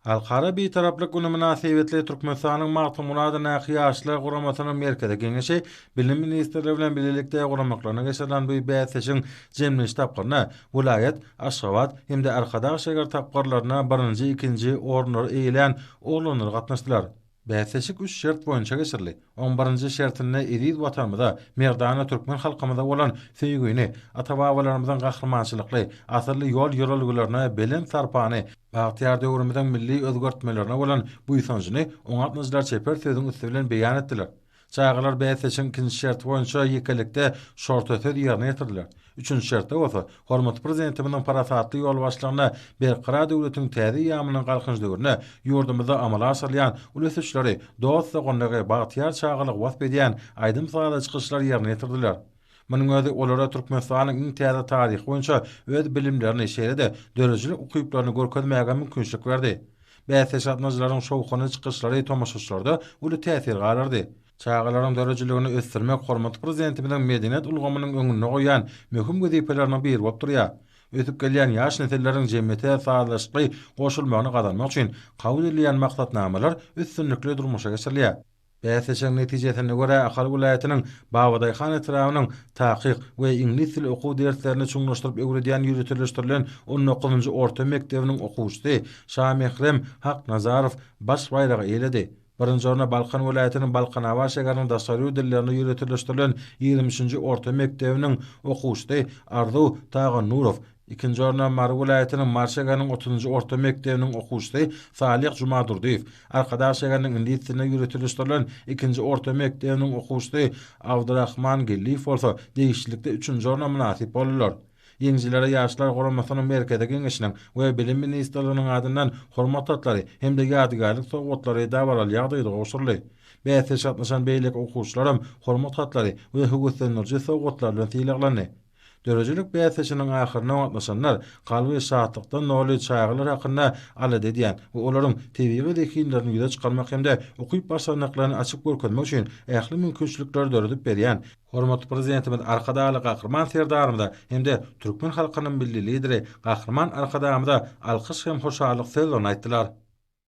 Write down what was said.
Alqara bir taraplyk güni münasibetli Türkmenistanyň magtymuladyna nahyýaşlar guramasynyň merkezi geňeşi bilim ministrleri bilen birlikde guramaklaryna geçirilen bu bäsesiň jemleş tapgyna vilayet, Aşgabat hem-de Arkadag şeger tapgarlaryna birinji, ikinji ornary eýilen oglanlar gatnaşdylar. Bäsesik 3 şert boýunça geçirildi. 11-nji şertinde Edil watanymyza, merdana türkmen halkymyza bolan söýgüni, ata-babalarymyzyň gahrmançylykly, asyrly ýol ýörelgilerine bilim sarpany, Bagtyar döwrümiň milli özgörtmelerine bolan bu ýysanjyny oňatmyjlar çeper sözüň üstü bilen beýan etdiler. Çağalar bäsesiň ikinji şert boýunça ýekelikde şort ötedi ýerine ýetirdiler. Üçüncü şertde bolsa, hormat prezidentimiň parasatly ýol başlygyna berqara döwletiň täze ýamynyň galkynjlygynda ýurdumyzda amala asyrlayan ulesçileri dost soňlagy Bagtyar çağalyk wasp edýän aýdym sagaly çykyşlar ýerine ýetirdiler. Munyň özü olara Türkmenistanyň iň täze taryhy boýunça öz bilimlerini şeýle-de dörejilik ukyplaryny görkezmäge mümkinçilik berdi. Bäse şatnaşlaryň şowkuny çykyşlary tomaşaçlarda uly täsir garardy. Çağalaryň dörejiligini ösdirmek hormat prezidentimiň medeniyet ulgamynyň öňüne goýan möhüm gözepelerinden biri bolup durýar. Ötüp gelýän ýaş nesilleriň jemgyýete sağlaşykly goşulmagyny gazanmak üçin kabul edilýän maksatnamalar üstünlikli durmuşa geçirilýär. Bäsesiň netijesine görä Ahal vilayatynyň Babadyhan etrawynyň takyk we ingliz tili okuw derslerini çuňlaşdyryp öwredýän ýürütilýän 19-njy orta mektebiniň okuwçysy Şamehrem Hak Nazarow baş baýragy eýledi. Birinji orna Balkan vilayatynyň Balkanawa şegeriniň daşary dillerini ýürütilýän 20-nji orta mektebiniň okuwçysy Ardu Tagan Nurow, ikinji orna Mar vilayatynyň Mar şegeriniň 30-njy orta mektebiniň okuwçysy Salih Jumadurdiýew, Arkadag şegeriniň ingliz tiline ýürütilýän ikinji orta mektebiniň okuwçysy Abdurrahman Gelliýew bolsa degişlikde 3-nji orna münasip bolýarlar. Ýeňjilere ýaşlar guramasynyň merkezi geňeşiniň we bilim ministrliginiň adyndan hormat atlary hem-de ýadygarlyk sowgatlary da baral ýagdaýda goşurly. Bäse şatnaşan beýlik okuwçylarym hormat atlary we höwüslendirji sowgatlar bilen tiýleglendi. Dörejilik bäsesiniň ahyryna gatnaşanlar galby şahatlykdan noli çağalar hakynda alady edýän we olaryň tebigy zekinlerini ýüze çykarmak hem-de okuýup başlanyklaryny açyk görkezmek üçin ähli mümkinçilikler döredip berýän. Hormat prezidentimiz Arkadaly gahrman serdarymyza hem-de türkmen halkynyň milli lideri gahrman Arkadamyza alkyş hem hoşallyk sözlerini aýtdylar.